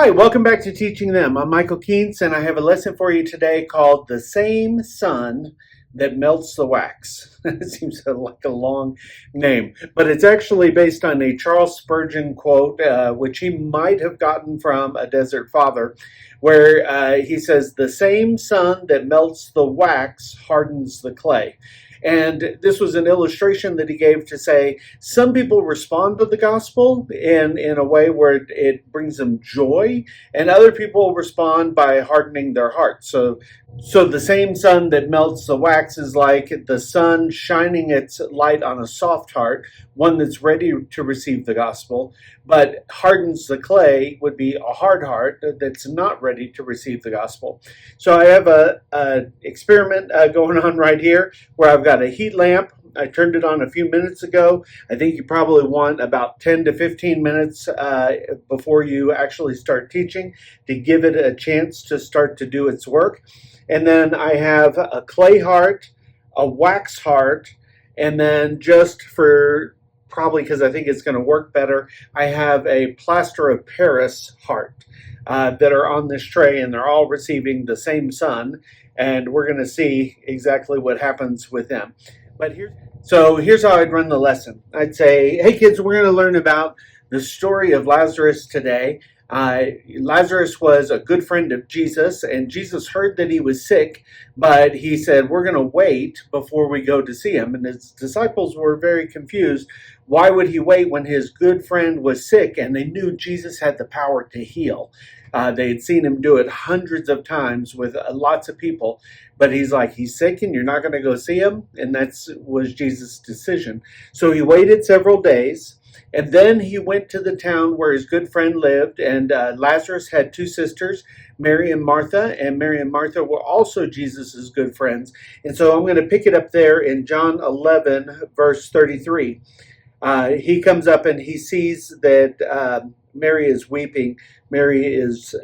Hi, welcome back to Teaching Them. I'm Michael Keens, and I have a lesson for you today called The Same Sun That Melts the Wax. It seems like a long name, but it's actually based on a Charles Spurgeon quote, which he might have gotten from a desert father, where he says, "The same sun that melts the wax hardens the clay." And this was an illustration that he gave to say some people respond to the gospel in a way where it brings them joy, and other people respond by hardening their hearts. So the same sun that melts the wax is like the sun shining its light on a soft heart, one that's ready to receive the gospel, but hardens the clay would be a hard heart that's not ready to receive the gospel. So I have a experiment going on right here where I've got a heat lamp. I turned it on a few minutes ago. I think you probably want about 10 to 15 minutes before you actually start teaching to give it a chance to start to do its work. And then I have a clay heart, a wax heart, and then just for probably because I think it's going to work better, I have a plaster of Paris heart that are on this tray, and they're all receiving the same sun. And we're going to see exactly what happens with them. But here's how I'd run the lesson. I'd say, hey kids, we're going to learn about the story of Lazarus today. Lazarus was a good friend of Jesus, and Jesus heard that he was sick, but he said, we're going to wait before we go to see him. And his disciples were very confused. Why would he wait when his good friend was sick? And they knew Jesus had the power to heal. They had seen him do it hundreds of times with lots of people. But he's like, he's sick and you're not going to go see him? And that was Jesus' decision. So he waited several days. And then he went to the town where his good friend lived, and Lazarus had two sisters, Mary and Martha, and Mary and Martha were also Jesus' good friends. And so I'm going to pick it up there in John 11, verse 33. He comes up and he sees that Mary is weeping. Mary is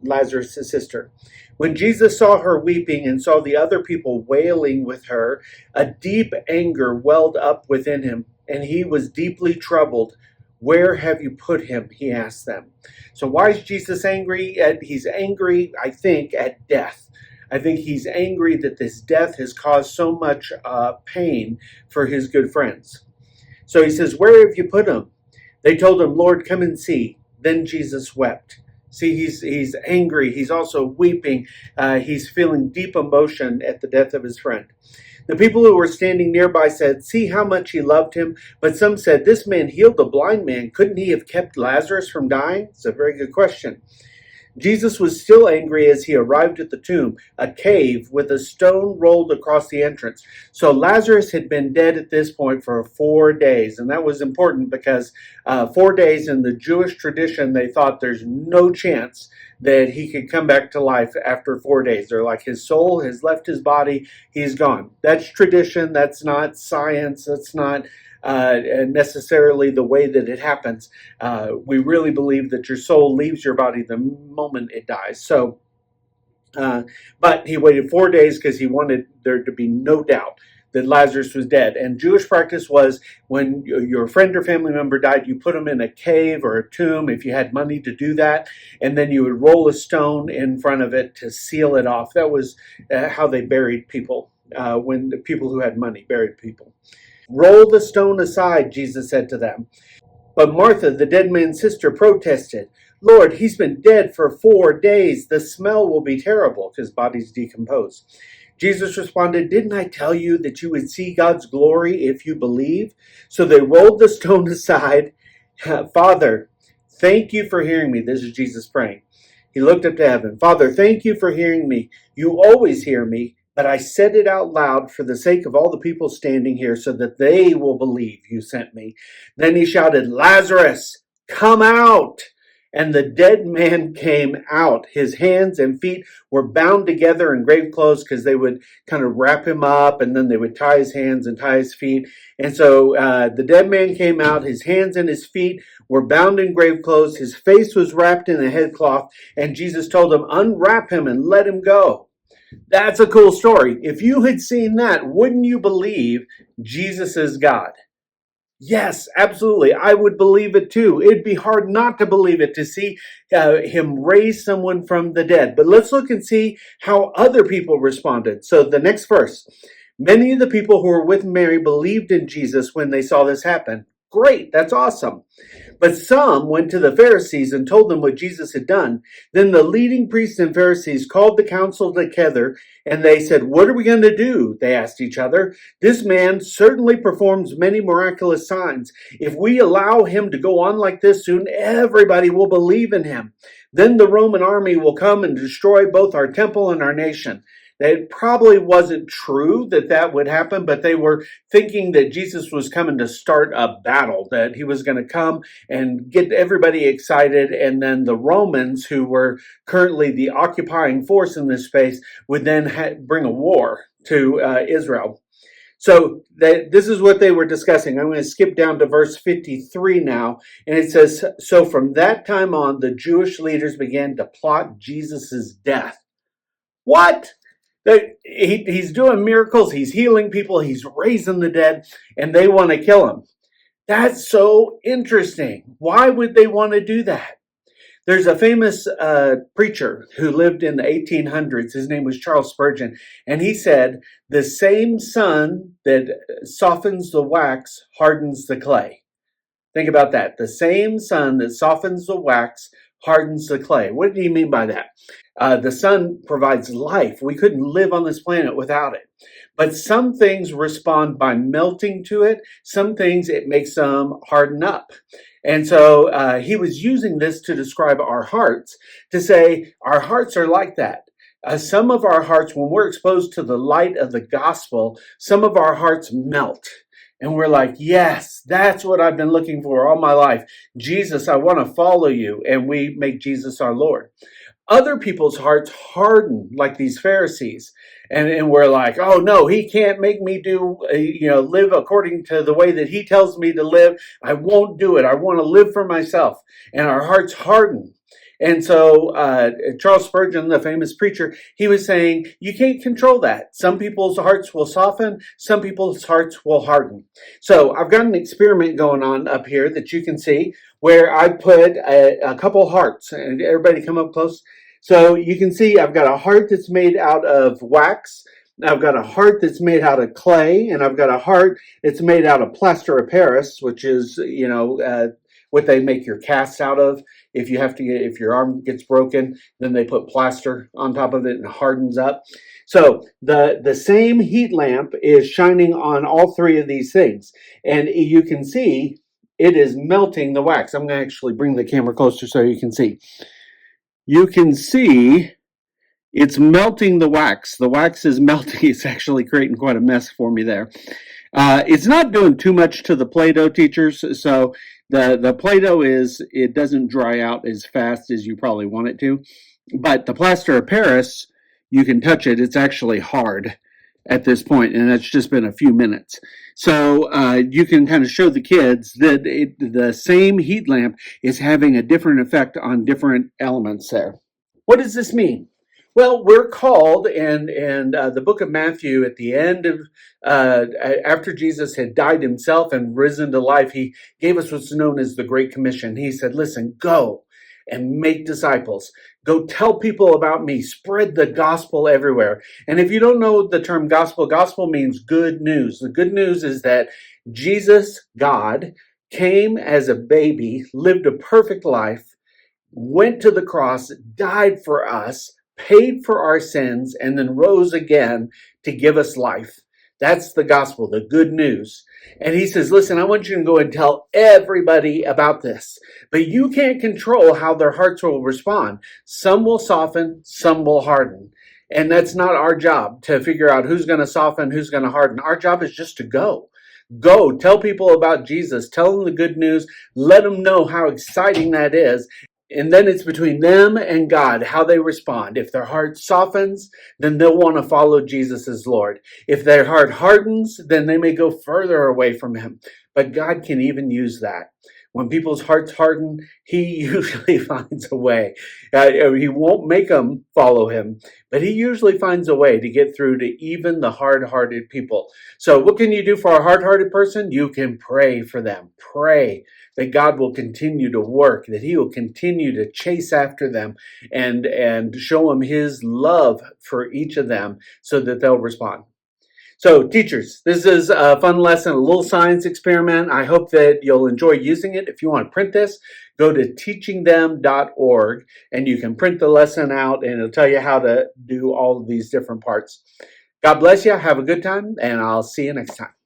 Lazarus' sister. When Jesus saw her weeping and saw the other people wailing with her, a deep anger welled up within him, and he was deeply troubled. Where have you put him? He asked them. So why is Jesus angry? He's angry, I think, at death. I think he's angry that this death has caused so much pain for his good friends. So he says, where have you put him? They told him, Lord, come and see. Then Jesus wept. See, he's angry. He's also weeping. He's feeling deep emotion at the death of his friend. The people who were standing nearby said, see how much he loved him. But some said, this man healed a blind man. Couldn't he have kept Lazarus from dying? It's a very good question. Jesus was still angry as he arrived at the tomb, a cave with a stone rolled across the entrance. So Lazarus had been dead at this point for 4 days. And that was important because 4 days in the Jewish tradition, they thought there's no chance that he could come back to life after 4 days. They're like, his soul has left his body, he's gone. That's tradition, that's not science, that's not necessarily the way that it happens. We really believe that your soul leaves your body the moment it dies. So, but he waited 4 days because he wanted there to be no doubt that Lazarus was dead. And Jewish practice was when your friend or family member died, you put them in a cave or a tomb if you had money to do that, and then you would roll a stone in front of it to seal it off. That was how they buried people, when the people who had money buried people. Roll the stone aside, Jesus said to them. But Martha, the dead man's sister, protested, Lord, he's been dead for 4 days. The smell will be terrible because bodies decompose. Jesus responded, didn't I tell you that you would see God's glory if you believe? So they rolled the stone aside. Father, thank you for hearing me. This is Jesus praying. He looked up to heaven. Father, thank you for hearing me. You always hear me. But I said it out loud for the sake of all the people standing here so that they will believe you sent me. Then he shouted, Lazarus, come out! And the dead man came out. His hands and feet were bound together in grave clothes because they would kind of wrap him up and then they would tie his hands and tie his feet. And so the dead man came out. His hands and his feet were bound in grave clothes. His face was wrapped in a headcloth. And Jesus told them, unwrap him and let him go. That's a cool story. If you had seen that, wouldn't you believe Jesus is God? Yes, absolutely. I would believe it too. It'd be hard not to believe it to see him raise someone from the dead. But let's look and see how other people responded. So the next verse. Many of the people who were with Mary believed in Jesus when they saw this happen. Great, that's awesome. But some went to the Pharisees and told them what Jesus had done. Then the leading priests and Pharisees called the council together, and they said, "What are we going to do?" They asked each other. "This man certainly performs many miraculous signs. If we allow him to go on like this, soon everybody will believe in him. Then the Roman army will come and destroy both our temple and our nation." It probably wasn't true that that would happen, but they were thinking that Jesus was coming to start a battle, that he was going to come and get everybody excited, and then the Romans, who were currently the occupying force in this space, would then bring a war to Israel. So this is what they were discussing. I'm going to skip down to verse 53 now, and it says, "So from that time on, the Jewish leaders began to plot Jesus' death." What? He's doing miracles, he's healing people, he's raising the dead, and they want to kill him. That's so interesting. Why would they want to do that? There's a famous preacher who lived in the 1800s. His name was Charles Spurgeon. And he said, "The same sun that softens the wax hardens the clay." Think about that. The same sun that softens the wax hardens the clay. What did he mean by that? The sun provides life. We couldn't live on this planet without it. But some things respond by melting to it. Some things it makes them harden up. And so he was using this to describe our hearts, to say our hearts are like that. Some of our hearts, when we're exposed to the light of the gospel, some of our hearts melt. And we're like, yes, that's what I've been looking for all my life. Jesus, I want to follow you. And we make Jesus our Lord. Other people's hearts harden like these Pharisees. And we're like, oh no, he can't make me live according to the way that he tells me to live. I won't do it. I want to live for myself. And our hearts harden. And so Charles Spurgeon, the famous preacher, he was saying, you can't control that. Some people's hearts will soften. Some people's hearts will harden. So I've got an experiment going on up here that you can see where I put a couple hearts. And everybody come up close. So you can see I've got a heart that's made out of wax. I've got a heart that's made out of clay. And I've got a heart that's made out of plaster of Paris, which is, what they make your casts out of. If your arm gets broken, then they put plaster on top of it and it hardens up. So the same heat lamp is shining on all three of these things. And you can see it is melting the wax. I'm going to actually bring the camera closer so you can see. You can see it's melting the wax. The wax is melting. It's actually creating quite a mess for me there. It's not doing too much to the Play-Doh, teachers. So the Play-Doh it doesn't dry out as fast as you probably want it to. But the plaster of Paris, you can touch it. It's actually hard at this point, and it's just been a few minutes. So you can kind of show the kids that the same heat lamp is having a different effect on different elements there. What does this mean? Well, we're called, and the book of Matthew, at the end of, after Jesus had died himself and risen to life, he gave us what's known as the Great Commission. He said, listen, go and make disciples. Go tell people about me. Spread the gospel everywhere. And if you don't know the term gospel, gospel means good news. The good news is that Jesus, God, came as a baby, lived a perfect life, went to the cross, died for us, paid for our sins, and then rose again to give us life. That's the gospel, the good news. And he says, listen, I want you to go and tell everybody about this. But you can't control how their hearts will respond. Some will soften, some will harden. And that's not our job to figure out who's going to soften, who's going to harden. Our job is just to go. Go, tell people about Jesus. Tell them the good news. Let them know how exciting that is. And then it's between them and God, how they respond. If their heart softens, then they'll want to follow Jesus as Lord. If their heart hardens, then they may go further away from him. But God can even use that. When people's hearts harden, he usually finds a way. He won't make them follow him, but he usually finds a way to get through to even the hard-hearted people. So what can you do for a hard-hearted person? You can pray for them. Pray that God will continue to work, that he will continue to chase after them and show them his love for each of them so that they'll respond. So teachers, this is a fun lesson, a little science experiment. I hope that you'll enjoy using it. If you want to print this, go to teachingthem.org and you can print the lesson out and it'll tell you how to do all of these different parts. God bless you. Have a good time and I'll see you next time.